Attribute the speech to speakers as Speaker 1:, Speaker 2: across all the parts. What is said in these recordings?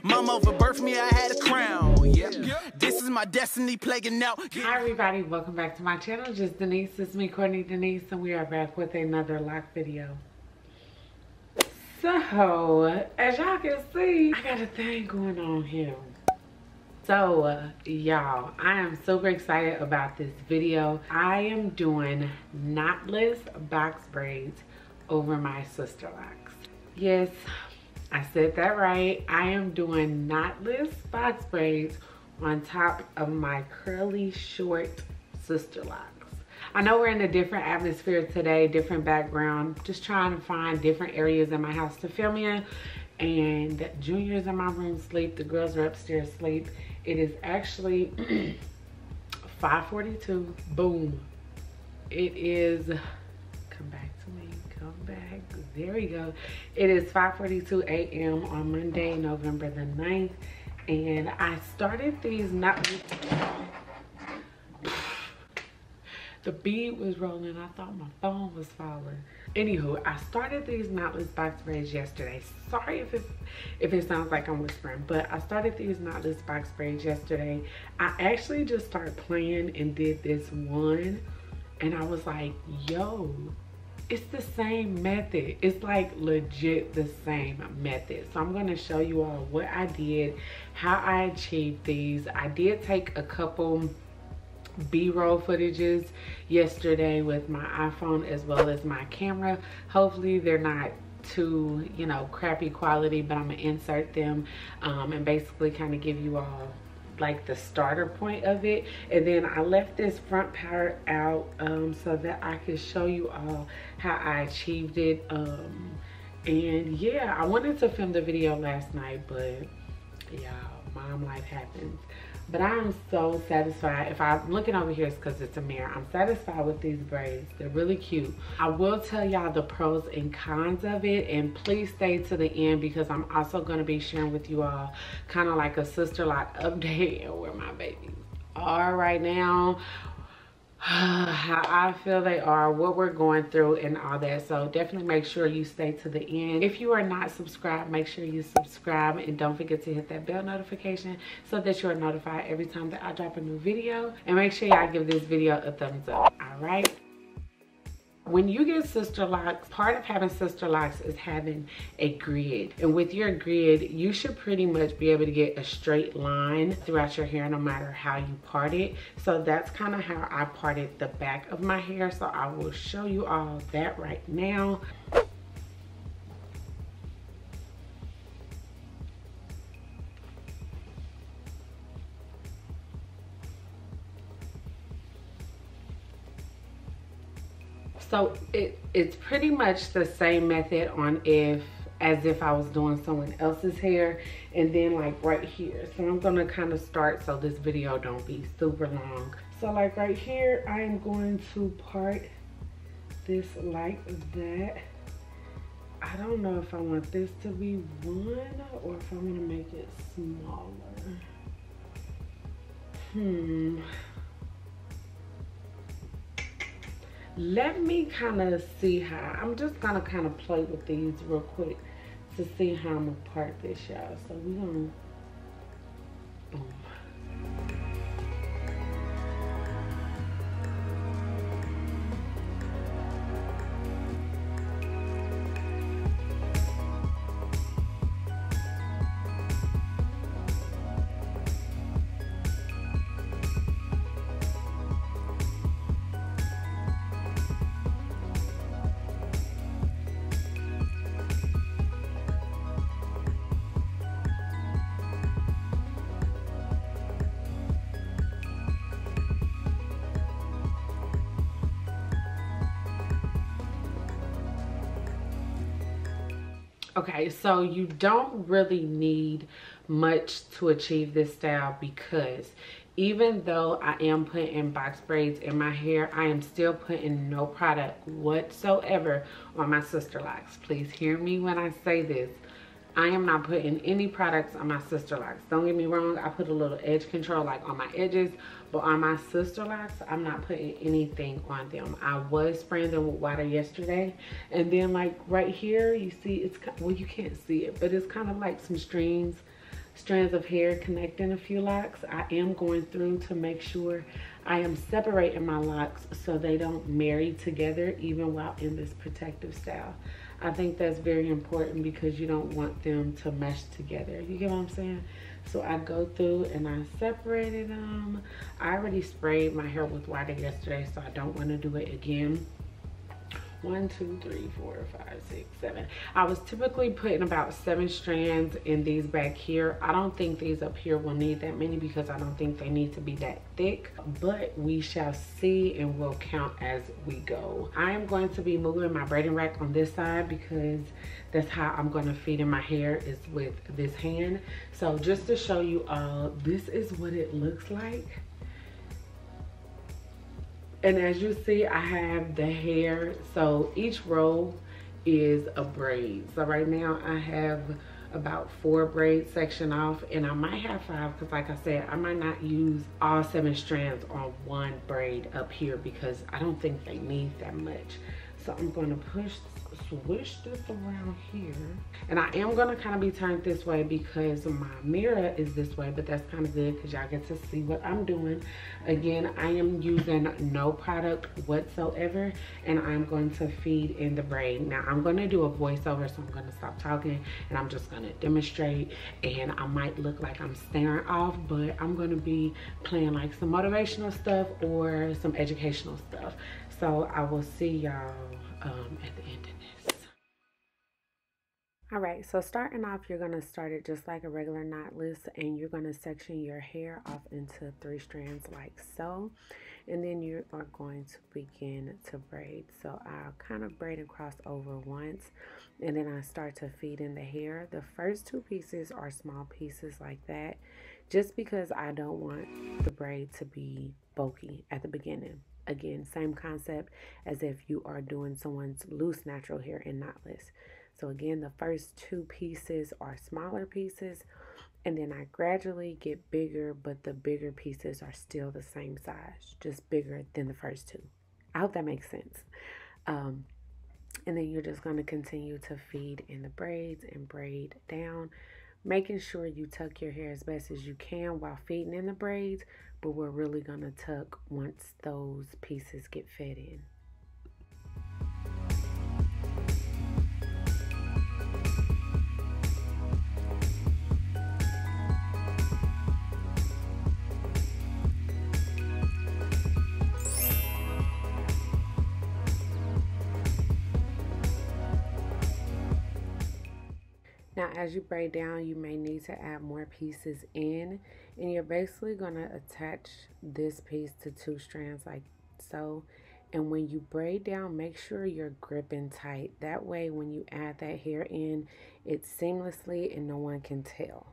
Speaker 1: Mama overbirthed me, I had a crown. This is my destiny plaguing out.
Speaker 2: Hi everybody, welcome back to my channel. jusDenyse, it's me, KNOTLESS, and we are back with another lock video. So, as y'all can see, I got a thing going on here. So, y'all, I am super excited about this video. I am doing knotless box braids over my Sisterlocks. Yes, I said that right. I am doing knotless box braids on top of my curly short Sisterlocks. I know we're in a different atmosphere today, different background, just trying to find different areas in my house to film in. And Junior's in my room sleep, the girls are upstairs sleep. It is actually 5:42. Boom. It is, come back to me, come back. There we go. It is 5:42 a.m. on Monday, November the 9th. And I started these the bead was rolling. I thought my phone was falling. Anywho, I started these knotless box braids yesterday. Sorry if it sounds like I'm whispering, but I started these knotless box braids yesterday. I actually just started playing and did this one, and I was like, yo, it's the same method. It's like legit the same method. So I'm gonna show you all what I did, how I achieved these. I did take a couple B-roll footages yesterday with my iPhone as well as my camera. Hopefully they're not too, you know, crappy quality, but I'm gonna insert them and basically kind of give you all like the starter point of it. And then I left this front part out so that I could show you all how I achieved it. And yeah, I wanted to film the video last night, but y'all, mom life happens. But I'm so satisfied. If I'm looking over here, it's because it's a mirror. I'm satisfied with these braids. They're really cute. I will tell y'all the pros and cons of it, and please stay to the end because I'm also going to be sharing with you all kind of like a Sisterlock update and where my babies are right now, how I feel they are, what we're going through and all that. So definitely make sure you stay to the end. If you are not subscribed, make sure you subscribe and don't forget to hit that bell notification so that you are notified every time that I drop a new video. And make sure y'all give this video a thumbs up. All right, when you get Sisterlocks, part of having Sisterlocks is having a grid. And with your grid, you should pretty much be able to get a straight line throughout your hair no matter how you part it. So that's kind of how I parted the back of my hair. So I will show you all that right now. So it's pretty much the same method on as if I was doing someone else's hair, and then like right here. So I'm gonna kind of start so this video don't be super long. So like right here, I am going to part this like that. I don't know if I want this to be one or if I want to make it smaller. Let me kind of see how, I'm just gonna kind of play with these real quick to see how I'm gonna part this, y'all. So we're gonna, boom. Okay, so you don't really need much to achieve this style because even though I am putting box braids in my hair, I am still putting no product whatsoever on my Sisterlocks. Please hear me when I say this. I am not putting any products on my Sisterlocks. Don't get me wrong, I put a little edge control like on my edges, but on my Sisterlocks, I'm not putting anything on them. I was spraying them with water yesterday, and then like right here, you see it's, well, you can't see it, but it's kind of like some strings strands of hair connecting a few locks. I am going through to make sure I am separating my locks so they don't marry together even while in this protective style. I think that's very important because you don't want them to mesh together. You get what I'm saying? So I go through and I separated them. I already sprayed my hair with water yesterday, so I don't want to do it again. 1, 2, 3, 4, 5, 6, 7. I was typically putting about 7 strands in these back here. I don't think these up here will need that many because I don't think they need to be that thick, but we shall see and we'll count as we go. I am going to be moving my braiding rack on this side because that's how I'm going to feed in my hair, is with this hand. So just to show you all, this is what it looks like. And as you see, I have the hair, so each row is a braid. So right now I have about 4 braids section off, and I might have 5 because like I said, I might not use all 7 strands on one braid up here because I don't think they need that much. So I'm gonna swish this around here. And I am gonna kind of be turned this way because my mirror is this way, but that's kind of good because y'all get to see what I'm doing. Again, I am using no product whatsoever, and I'm going to feed in the braid. Now I'm gonna do a voiceover, so I'm gonna stop talking and I'm just gonna demonstrate, and I might look like I'm staring off, but I'm gonna be playing like some motivational stuff or some educational stuff. So I will see y'all at the end of this. All right, so starting off, you're gonna start it just like a regular knotless, and you're gonna section your hair off into 3 strands like so, and then you are going to begin to braid. So I'll kind of braid and cross over once, and then I start to feed in the hair. The first 2 pieces are small pieces like that, just because I don't want the braid to be bulky at the beginning. Again, same concept as if you are doing someone's loose natural hair in knotless. So again, the first 2 pieces are smaller pieces, and then I gradually get bigger, but the bigger pieces are still the same size, just bigger than the first 2. I hope that makes sense. And then you're just going to continue to feed in the braids and braid down, making sure you tuck your hair as best as you can while feeding in the braids, but we're really going to tuck once those pieces get fed in. Now, as you braid down, you may need to add more pieces in, and you're basically going to attach this piece to 2 strands like so. And when you braid down, make sure you're gripping tight. That way, when you add that hair in, it's seamlessly and no one can tell.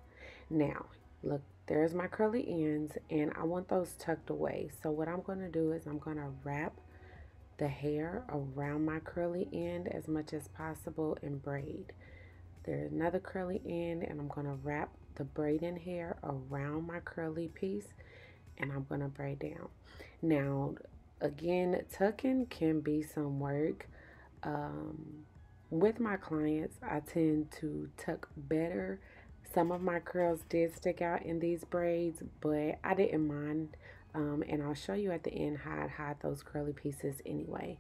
Speaker 2: Now, look, there's my curly ends, and I want those tucked away. So what I'm going to do is I'm going to wrap the hair around my curly end as much as possible and braid. There's another curly end, and I'm going to wrap the braiding hair around my curly piece, and I'm going to braid down. Now, again, tucking can be some work. With my clients, I tend to tuck better. Some of my curls did stick out in these braids, but I didn't mind. And I'll show you at the end how I hide those curly pieces anyway.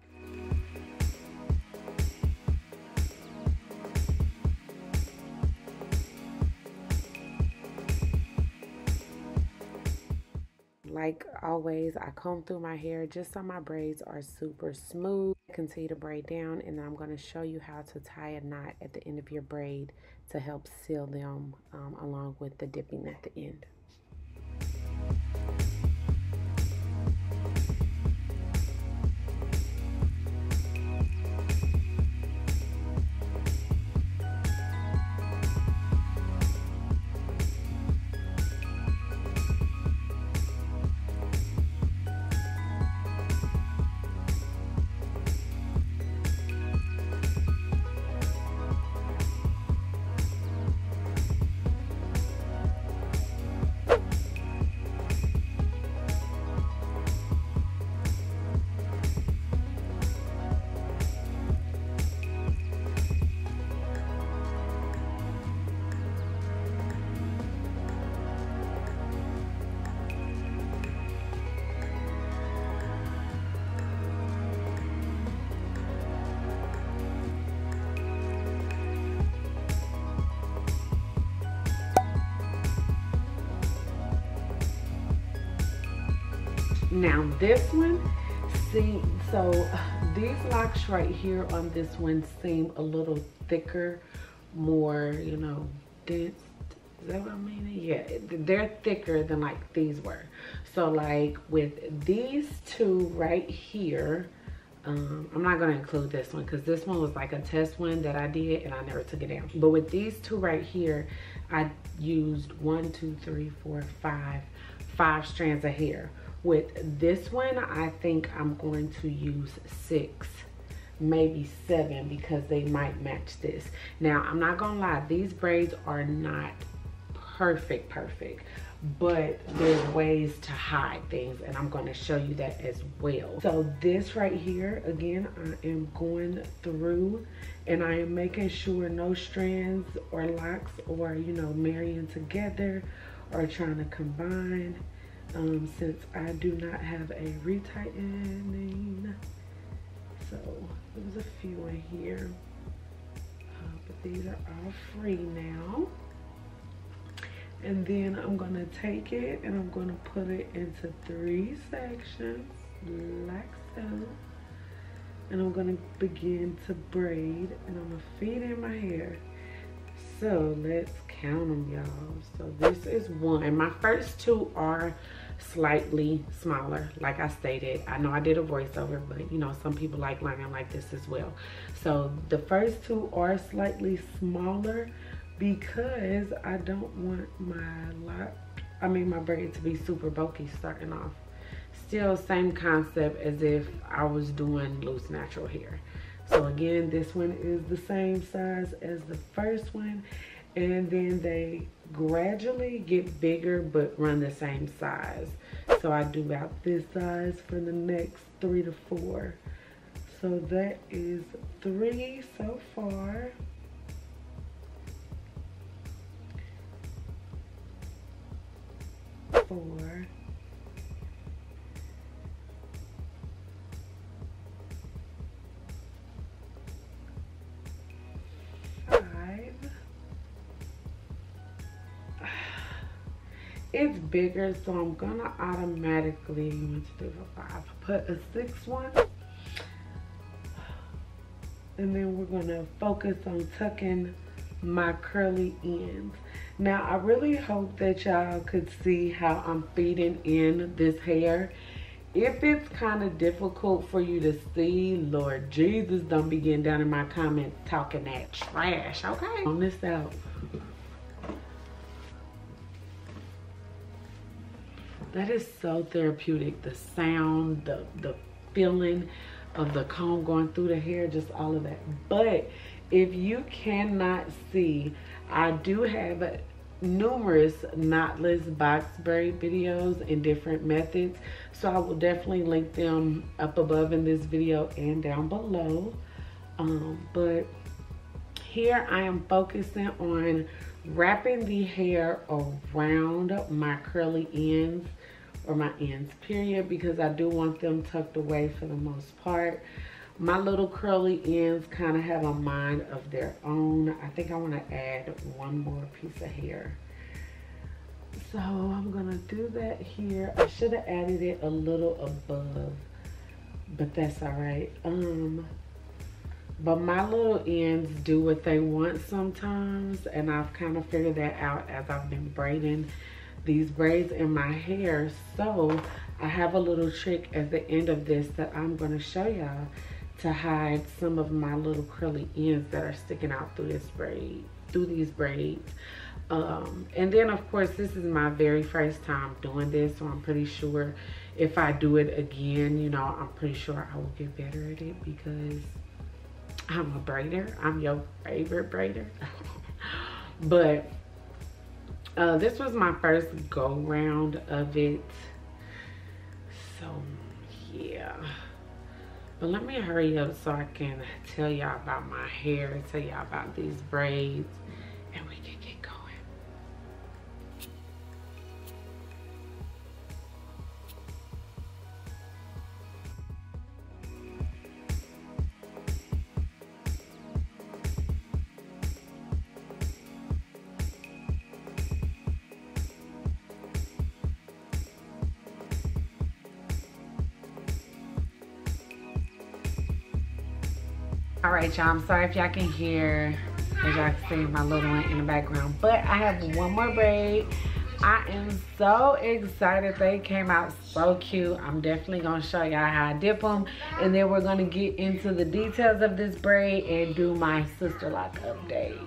Speaker 2: Like always, I comb through my hair just so my braids are super smooth. Continue to braid down, and then I'm going to show you how to tie a knot at the end of your braid to help seal them along with the dipping at the end. Now this one, see, so these locks right here on this one seem a little thicker, more, you know, dense. Is that what I mean? Yeah, they're thicker than like these were. So like with these two right here, I'm not gonna include this one because this one was like a test one that I did and I never took it down. But with these two right here, I used 1, 2, 3, 4, 5 strands of hair. With this one, I think I'm going to use 6, maybe 7, because they might match this. Now, I'm not gonna lie, these braids are not perfect, but there's ways to hide things, and I'm going to show you that as well. So this right here, again, I am going through and I am making sure no strands or locks or, you know, marrying together or trying to combine, since I do not have a retightening. So there's a few in here, but these are all free now. And then I'm gonna take it and I'm gonna put it into 3 sections, like so. And I'm gonna begin to braid, and I'm gonna feed in my hair. So let's count them, y'all. So this is 1. My first 2 are slightly smaller, like I stated. I know I did a voiceover, but you know, some people like learning like this as well. So the first 2 are slightly smaller, because I don't want my braid to be super bulky starting off. Still same concept as if I was doing loose natural hair. So again, this one is the same size as the first one, and then they gradually get bigger but run the same size. So I do about this size for the next 3 to 4. So that is 3 so far. 4, 5. It's bigger, so I'm gonna automatically 1, 2, 3, 4, 5 put a 6th one, and then we're gonna focus on tucking my curly ends. Now, I really hope that y'all could see how I'm feeding in this hair. If it's kind of difficult for you to see, Lord Jesus, don't be getting down in my comments talking that trash, okay? On this out. That is so therapeutic. The sound, the feeling of the comb going through the hair, just all of that. But if you cannot see, I do have numerous knotless box braid videos in different methods, so I will definitely link them up above in this video and down below. But here I am focusing on wrapping the hair around my curly ends, or my ends period, because I do want them tucked away for the most part. My little curly ends kind of have a mind of their own. I think I want to add 1 more piece of hair. So I'm going to do that here. I should have added it a little above, but that's all right. But my little ends do what they want sometimes, and I've kind of figured that out as I've been braiding these braids in my hair. So I have a little trick at the end of this that I'm going to show y'all to hide some of my little curly ends that are sticking out through this braid, through these braids. And then of course, this is my very first time doing this, so I'm pretty sure if I do it again, you know, I'm pretty sure I will get better at it, because I'm a braider. I'm your favorite braider. But this was my first go round of it, so yeah. But let me hurry up so I can tell y'all about my hair, tell y'all about these braids, and we can get going. All right, y'all, I'm sorry if y'all can hear, as y'all can see my little one in the background, but I have one more braid. I am so excited. They came out so cute. I'm definitely gonna show y'all how I dip them, and then we're gonna get into the details of this braid and do my sister lock updates.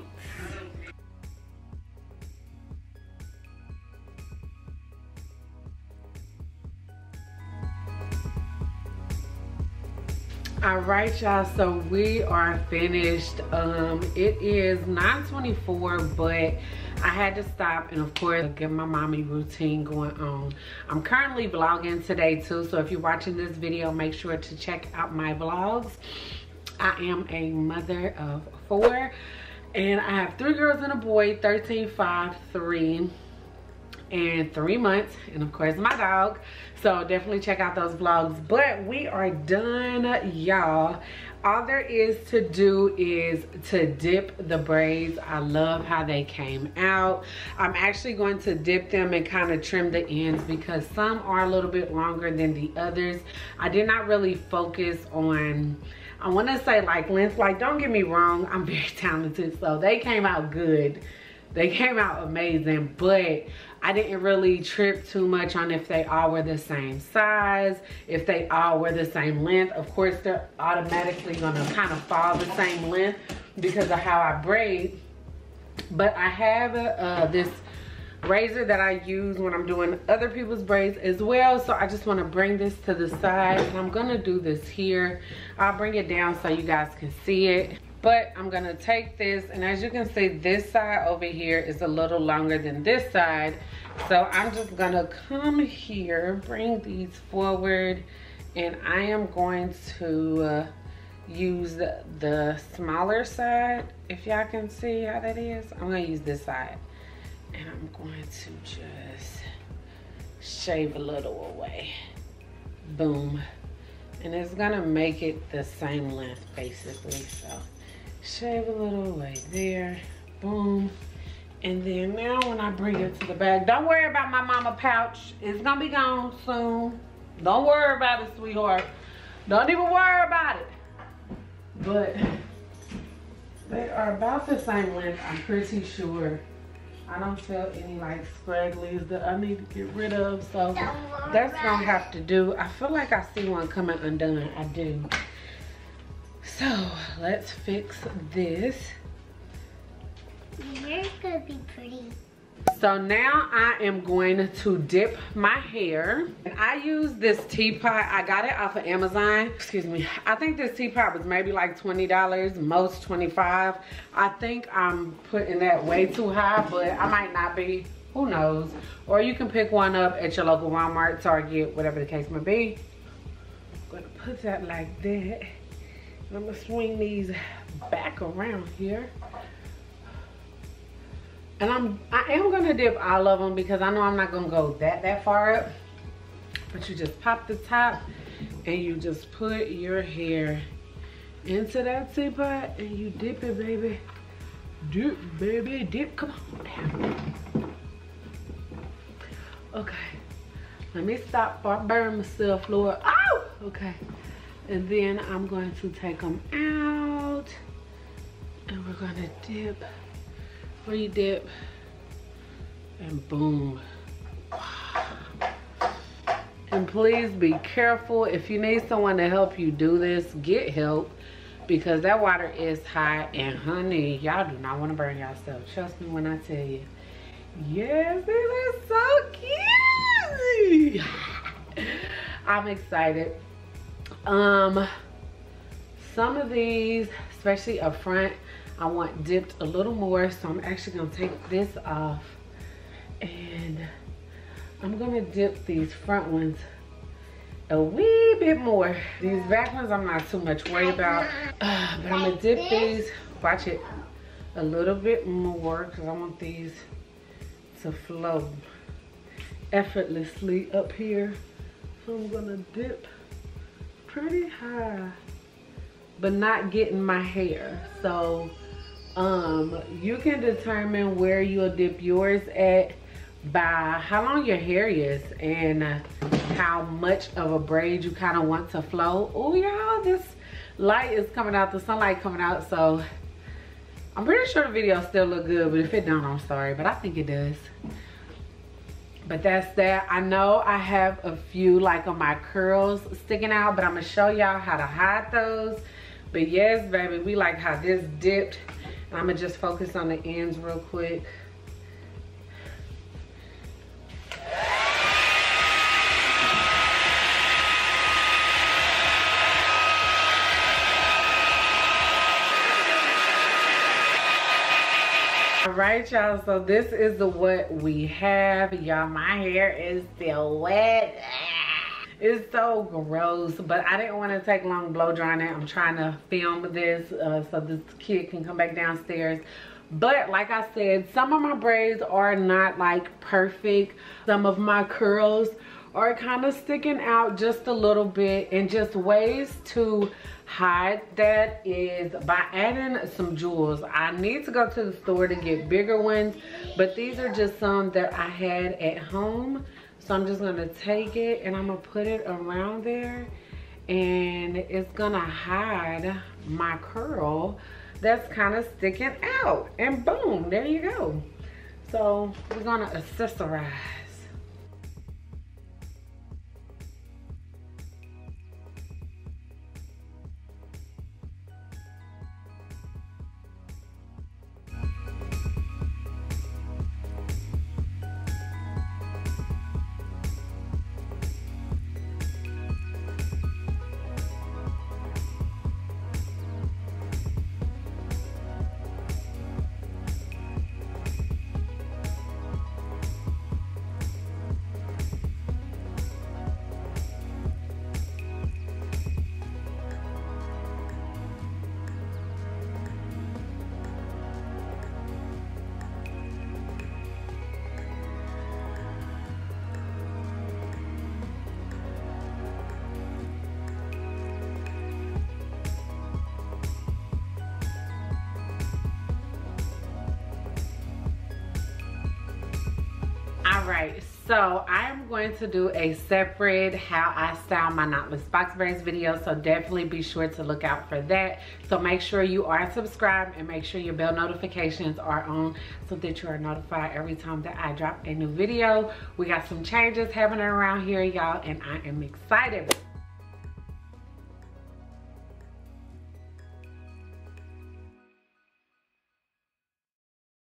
Speaker 2: All right, y'all, so we are finished. It is 9:24, but I had to stop and of course get my mommy routine going on. I'm currently vlogging today too, so if you're watching this video, make sure to check out my vlogs. I am a mother of 4, and I have 3 girls and a boy, 13, 5, 3, and 3 months, and of course my dog. So definitely check out those vlogs. But we are done, y'all. All there is to do is to dip the braids. I love how they came out. I'm actually going to dip them and kind of trim the ends because some are a little bit longer than the others. I did not really focus on, I want to say like length. Like, don't get me wrong, I'm very talented, so they came out good. They came out amazing, but I didn't really trip too much on if they all were the same size, if they all were the same length. Of course, they're automatically gonna kind of fall the same length because of how I braid. But I have this razor that I use when I'm doing other people's braids as well. So I just wanna bring this to the side, and I'm gonna do this here. I'll bring it down so you guys can see it. But I'm gonna take this, and as you can see, this side over here is a little longer than this side. So I'm just gonna come here, bring these forward, and I am going to use the smaller side. If y'all can see how that is, I'm gonna use this side. And I'm going to just shave a little away. Boom. And it's gonna make it the same length basically, so. Shave a little away there, boom. And then now when I bring it to the bag, don't worry about my mama pouch. It's gonna be gone soon. Don't worry about it, sweetheart. Don't even worry about it. But they are about the same length, I'm pretty sure. I don't feel any like scragglies that I need to get rid of, so that's gonna have to do. I feel like I see one coming undone, I do. So let's fix this.
Speaker 3: Yours gonna be pretty.
Speaker 2: So now I am going to dip my hair. And I use this teapot. I got it off of Amazon. Excuse me. I think this teapot was maybe like $20, most $25. I think I'm putting that way too high, but I might not be. Who knows? Or you can pick one up at your local Walmart, Target, whatever the case may be. I'm gonna put that like that. I'm gonna swing these back around here. And I am gonna dip all of them because I know I'm not gonna go that far up. But you just pop the top and you just put your hair into that teapot and you dip it, baby. Dip, baby, dip. Come on down. Okay. Let me stop before I burn myself, Lord. Oh! Okay. And then I'm going to take them out and we're gonna dip, re-dip, and boom. And please be careful. If you need someone to help you do this, get help because that water is hot, and honey, y'all do not want to burn yourself. Trust me when I tell you. Yes, it is so cute. I'm excited. Some of these, especially up front, I want dipped a little more, so I'm actually gonna take this off and I'm gonna dip these front ones a wee bit more. These back ones I'm not too much worried about, but I'm gonna dip these, watch it, a little bit more because I want these to flow effortlessly up here. So I'm gonna dip pretty high, but not getting my hair. So you can determine where you'll dip yours at by how long your hair is and how much of a braid you kind of want to flow. Oh y'all, this light is coming out, the sunlight coming out, so I'm pretty sure the video still look good, but if it don't, I'm sorry, but I think it does. But that's that. I know I have a few like on my curls sticking out, but I'm gonna show y'all how to hide those. But yes, baby, we like how this dipped. And I'm gonna just focus on the ends real quick. All right, y'all, so this is the what we have. Y'all, my hair is still wet. It's so gross, but I didn't want to take long blow drying it. I'm trying to film this so this kid can come back downstairs. But like I said, some of my braids are not like perfect. Some of my curls are kind of sticking out just a little bit, and just ways to hide that is by adding some jewels. I need to go to the store to get bigger ones, but these are just some that I had at home. So I'm just gonna take it and I'm gonna put it around there, and it's gonna hide my curl that's kind of sticking out, and boom, there you go. So we're gonna accessorize. Alright, so I am going to do a separate how I style my knotless box braids video, so definitely be sure to look out for that. So make sure you are subscribed and make sure your bell notifications are on so that you are notified every time that I drop a new video. We got some changes happening around here, y'all, and I am excited.